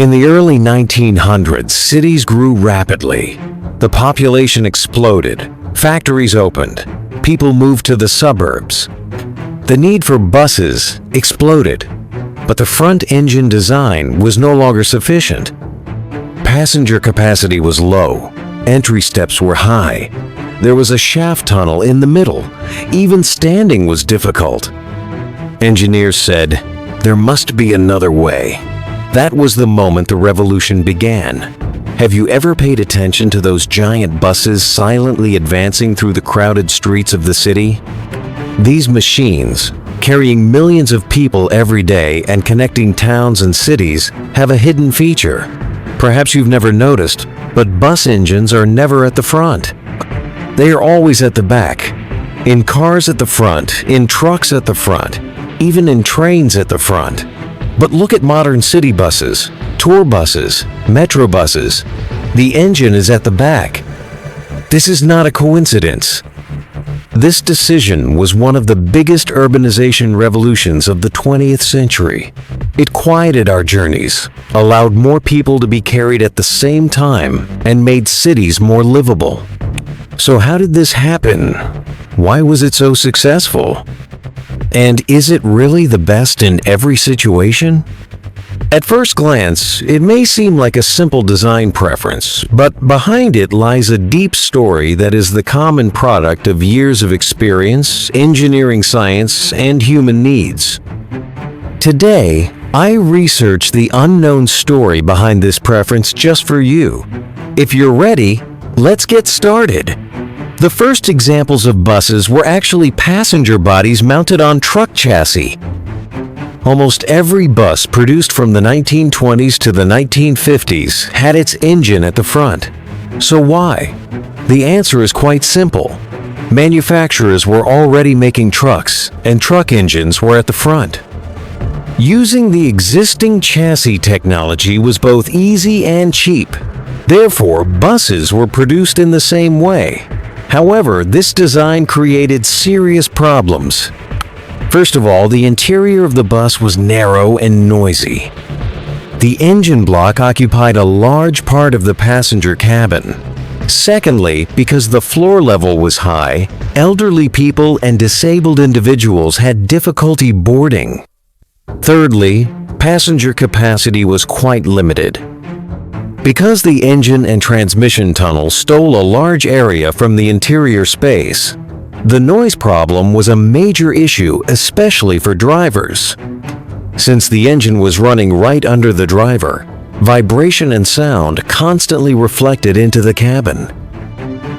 In the early 1900s, cities grew rapidly. The population exploded, factories opened, people moved to the suburbs. The need for buses exploded, but the front engine design was no longer sufficient. Passenger capacity was low, entry steps were high. There was a shaft tunnel in the middle. Even standing was difficult. Engineers said, there must be another way. That was the moment the revolution began. Have you ever paid attention to those giant buses silently advancing through the crowded streets of the city? These machines, carrying millions of people every day and connecting towns and cities, have a hidden feature. Perhaps you've never noticed, but bus engines are never at the front. They are always at the back. In cars at the front, in trucks at the front, even in trains at the front. But look at modern city buses, tour buses, metro buses. The engine is at the back. This is not a coincidence. This decision was one of the biggest urbanization revolutions of the 20th century. It quieted our journeys, allowed more people to be carried at the same time, and made cities more livable. So how did this happen? Why was it so successful? And is it really the best in every situation? At first glance, it may seem like a simple design preference, but behind it lies a deep story that is the common product of years of experience, engineering science, and human needs. Today, I researched the unknown story behind this preference just for you. If you're ready, let's get started. The first examples of buses were actually passenger bodies mounted on truck chassis. Almost every bus produced from the 1920s to the 1950s had its engine at the front. So why? The answer is quite simple. Manufacturers were already making trucks, and truck engines were at the front. Using the existing chassis technology was both easy and cheap. Therefore, buses were produced in the same way. However, this design created serious problems. First of all, the interior of the bus was narrow and noisy. The engine block occupied a large part of the passenger cabin. Secondly, because the floor level was high, elderly people and disabled individuals had difficulty boarding. Thirdly, passenger capacity was quite limited. Because the engine and transmission tunnel stole a large area from the interior space, the noise problem was a major issue, especially for drivers. Since the engine was running right under the driver, vibration and sound constantly reflected into the cabin.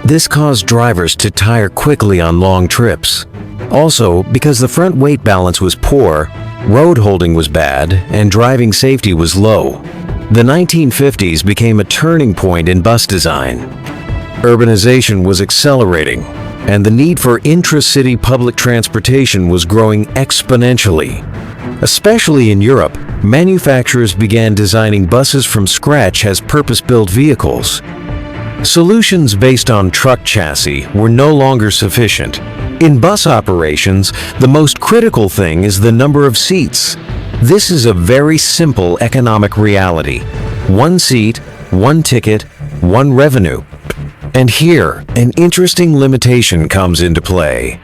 This caused drivers to tire quickly on long trips. Also, because the front weight balance was poor, road holding was bad, and driving safety was low. The 1950s became a turning point in bus design. Urbanization was accelerating, and the need for intra-city public transportation was growing exponentially. Especially in Europe, manufacturers began designing buses from scratch as purpose-built vehicles. Solutions based on truck chassis were no longer sufficient. In bus operations, the most critical thing is the number of seats. This is a very simple economic reality. One seat, one ticket, one revenue. And here, an interesting limitation comes into play.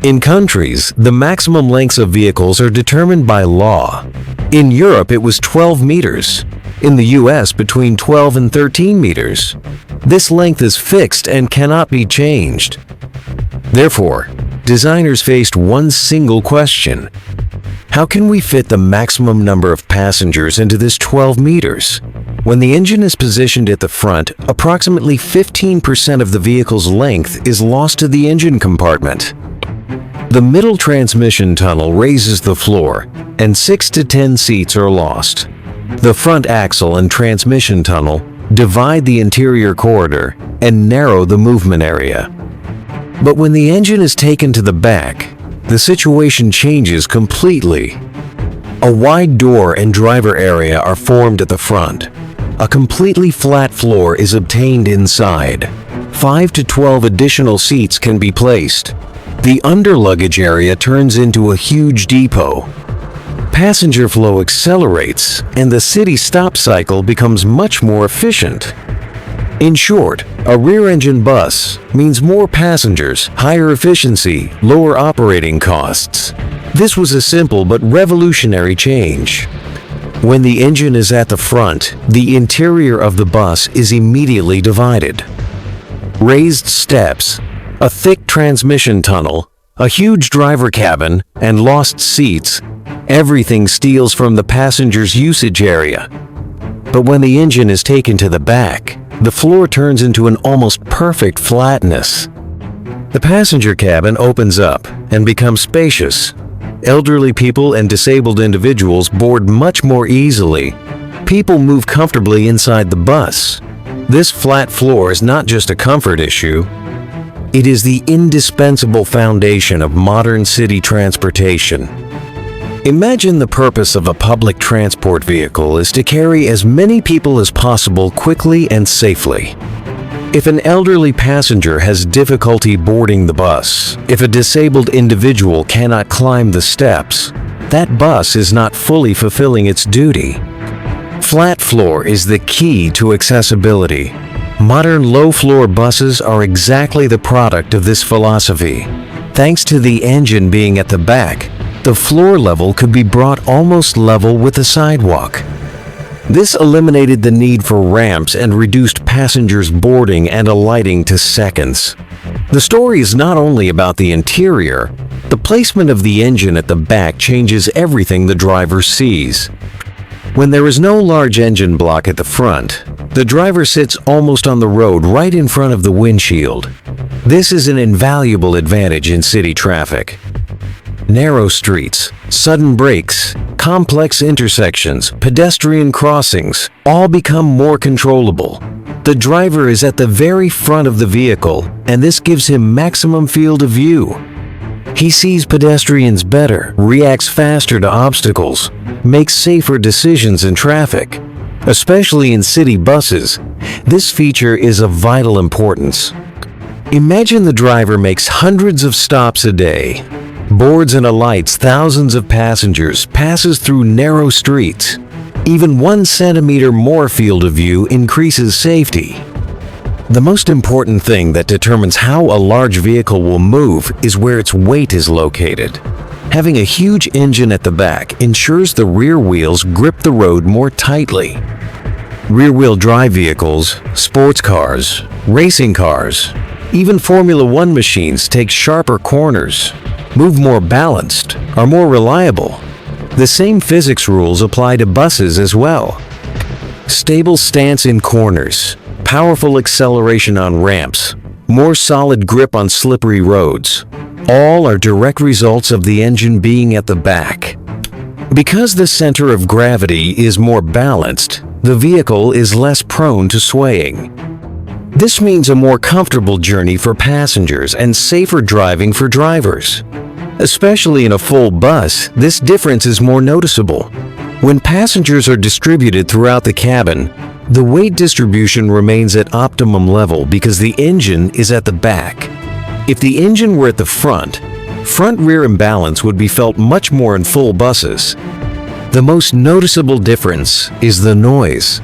In countries, the maximum lengths of vehicles are determined by law. In Europe, it was 12 meters. In the US, between 12 and 13 meters. This length is fixed and cannot be changed. Therefore, designers faced one single question. How can we fit the maximum number of passengers into this 12 meters? When the engine is positioned at the front, approximately 15% of the vehicle's length is lost to the engine compartment. The middle transmission tunnel raises the floor, and 6 to 10 seats are lost. The front axle and transmission tunnel divide the interior corridor and narrow the movement area. But when the engine is taken to the back, the situation changes completely. A wide door and driver area are formed at the front. A completely flat floor is obtained inside. 5 to 12 additional seats can be placed. The underluggage area turns into a huge depot. Passenger flow accelerates, and the city stop cycle becomes much more efficient. In short, a rear-engine bus means more passengers, higher efficiency, lower operating costs. This was a simple but revolutionary change. When the engine is at the front, the interior of the bus is immediately divided. Raised steps, a thick transmission tunnel, a huge driver cabin, and lost seats, everything steals from the passenger's usage area. But when the engine is taken to the back, the floor turns into an almost perfect flatness. The passenger cabin opens up and becomes spacious. Elderly people and disabled individuals board much more easily. People move comfortably inside the bus. This flat floor is not just a comfort issue. It is the indispensable foundation of modern city transportation. Imagine the purpose of a public transport vehicle is to carry as many people as possible quickly and safely. If an elderly passenger has difficulty boarding the bus, if a disabled individual cannot climb the steps, that bus is not fully fulfilling its duty. Flat floor is the key to accessibility. Modern low-floor buses are exactly the product of this philosophy. Thanks to the engine being at the back, the floor level could be brought almost level with the sidewalk. This eliminated the need for ramps and reduced passengers boarding and alighting to seconds. The story is not only about the interior. The placement of the engine at the back changes everything the driver sees. When there is no large engine block at the front, the driver sits almost on the road right in front of the windshield. This is an invaluable advantage in city traffic. Narrow streets, sudden brakes, complex intersections, pedestrian crossings all become more controllable. The driver is at the very front of the vehicle, and this gives him maximum field of view. He sees pedestrians better, reacts faster to obstacles, makes safer decisions in traffic. Especially in city buses, this feature is of vital importance. Imagine the driver makes hundreds of stops a day, boards and alights thousands of passengers, passes through narrow streets. Even 1 centimeter more field of view increases safety. The most important thing that determines how a large vehicle will move is where its weight is located. Having a huge engine at the back ensures the rear wheels grip the road more tightly. Rear-wheel drive vehicles, sports cars, racing cars, even Formula One machines take sharper corners, move more balanced, are more reliable. The same physics rules apply to buses as well. Stable stance in corners, powerful acceleration on ramps, more solid grip on slippery roads, all are direct results of the engine being at the back. Because the center of gravity is more balanced, the vehicle is less prone to swaying. This means a more comfortable journey for passengers and safer driving for drivers. Especially in a full bus, this difference is more noticeable. When passengers are distributed throughout the cabin, the weight distribution remains at optimum level because the engine is at the back. If the engine were at the front-rear imbalance would be felt much more in full buses. The most noticeable difference is the noise.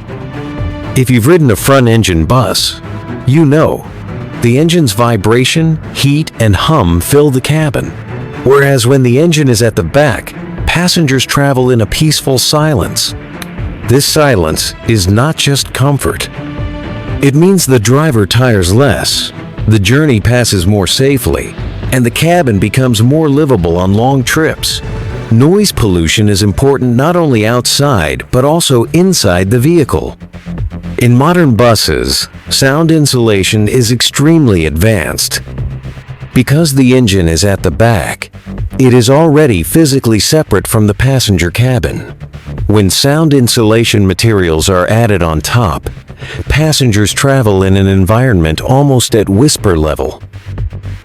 If you've ridden a front-engine bus, you know the engine's vibration, heat, and hum fill the cabin. Whereas when the engine is at the back, passengers travel in a peaceful silence. This silence is not just comfort. It means the driver tires less, the journey passes more safely, and the cabin becomes more livable on long trips. Noise pollution is important not only outside, but also inside the vehicle. In modern buses, sound insulation is extremely advanced. Because the engine is at the back, it is already physically separate from the passenger cabin. When sound insulation materials are added on top, passengers travel in an environment almost at whisper level.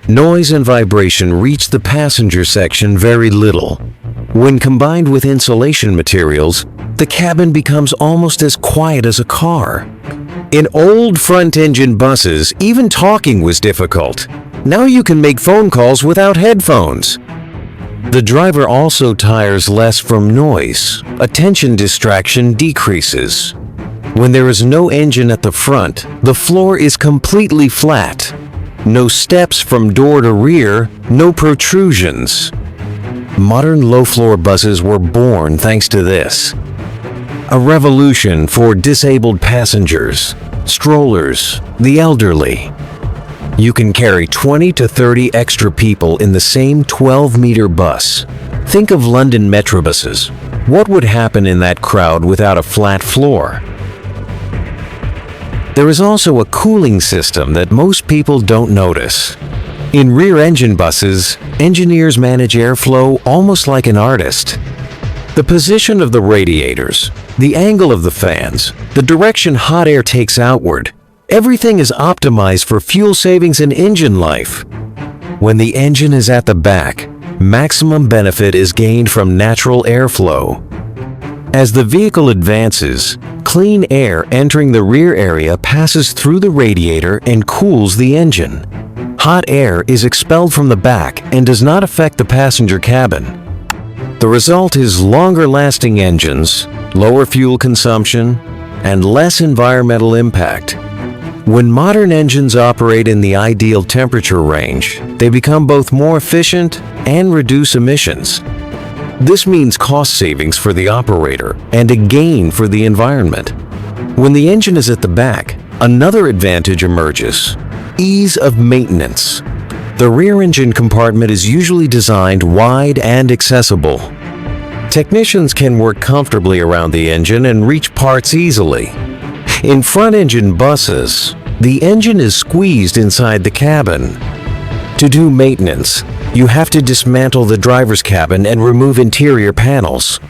Noise and vibration reach the passenger section very little. When combined with insulation materials, the cabin becomes almost as quiet as a car. In old front-engine buses, even talking was difficult. Now you can make phone calls without headphones. The driver also tires less from noise. Attention distraction decreases. When there is no engine at the front, the floor is completely flat. No steps from door to rear, no protrusions. Modern low-floor buses were born thanks to this. A revolution for disabled passengers, strollers, the elderly. You can carry 20 to 30 extra people in the same 12-meter bus. Think of London metrobuses. What would happen in that crowd without a flat floor? There is also a cooling system that most people don't notice. In rear-engine buses, engineers manage airflow almost like an artist. The position of the radiators, the angle of the fans, the direction hot air takes outward, everything is optimized for fuel savings and engine life. When the engine is at the back, maximum benefit is gained from natural airflow. As the vehicle advances, clean air entering the rear area passes through the radiator and cools the engine. Hot air is expelled from the back and does not affect the passenger cabin. The result is longer-lasting engines, lower fuel consumption, and less environmental impact. When modern engines operate in the ideal temperature range, they become both more efficient and reduce emissions. This means cost savings for the operator and a gain for the environment. When the engine is at the back, another advantage emerges: ease of maintenance. The rear engine compartment is usually designed wide and accessible. Technicians can work comfortably around the engine and reach parts easily. In front-engine buses, the engine is squeezed inside the cabin. To do maintenance, you have to dismantle the driver's cabin and remove interior panels.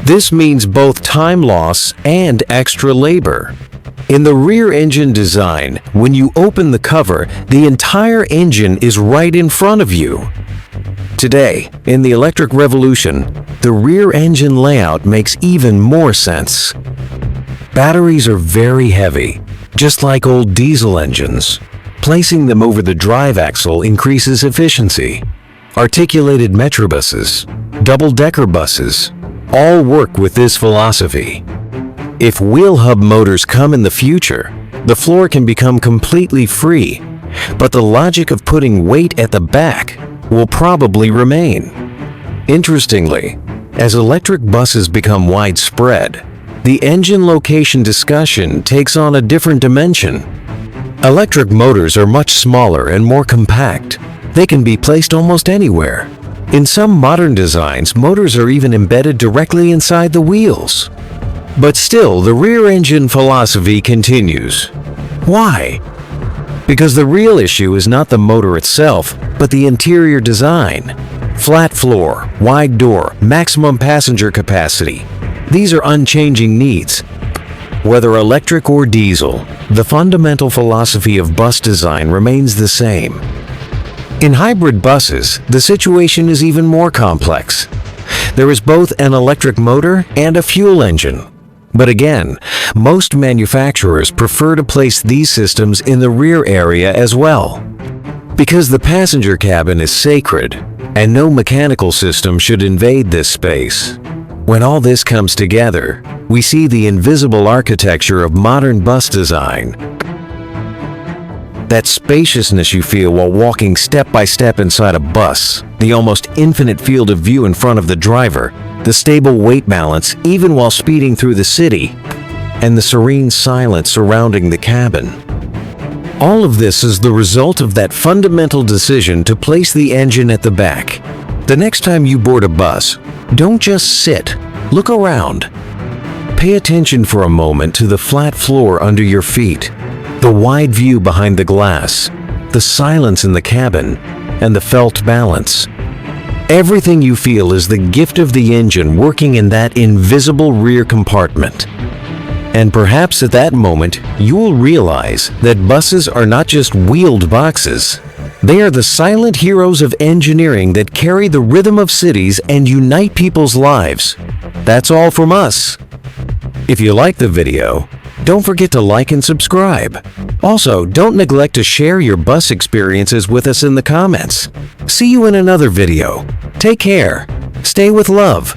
This means both time loss and extra labor. In the rear engine design, when you open the cover, the entire engine is right in front of you. Today, in the electric revolution, the rear engine layout makes even more sense. Batteries are very heavy, just like old diesel engines. Placing them over the drive axle increases efficiency. Articulated metrobuses, double-decker buses, all work with this philosophy. If wheel hub motors come in the future, the floor can become completely free, but the logic of putting weight at the back will probably remain. Interestingly, as electric buses become widespread, the engine location discussion takes on a different dimension. Electric motors are much smaller and more compact. They can be placed almost anywhere. In some modern designs, motors are even embedded directly inside the wheels. But still, the rear engine philosophy continues. Why? Because the real issue is not the motor itself, but the interior design. Flat floor, wide door, maximum passenger capacity. These are unchanging needs. Whether electric or diesel, the fundamental philosophy of bus design remains the same. In hybrid buses, the situation is even more complex. There is both an electric motor and a fuel engine. But again, most manufacturers prefer to place these systems in the rear area as well. Because the passenger cabin is sacred, and no mechanical system should invade this space. When all this comes together, we see the invisible architecture of modern bus design. That spaciousness you feel while walking step by step inside a bus, the almost infinite field of view in front of the driver, the stable weight balance even while speeding through the city, and the serene silence surrounding the cabin. All of this is the result of that fundamental decision to place the engine at the back. The next time you board a bus, don't just sit, look around. Pay attention for a moment to the flat floor under your feet, the wide view behind the glass, the silence in the cabin, and the felt balance. Everything you feel is the gift of the engine working in that invisible rear compartment. And perhaps at that moment, you will realize that buses are not just wheeled boxes. They are the silent heroes of engineering that carry the rhythm of cities and unite people's lives. That's all from us. If you like the video, Don't forget to like and subscribe. Also, don't neglect to share your bus experiences with us in the comments. See you in another video. Take care. Stay with love.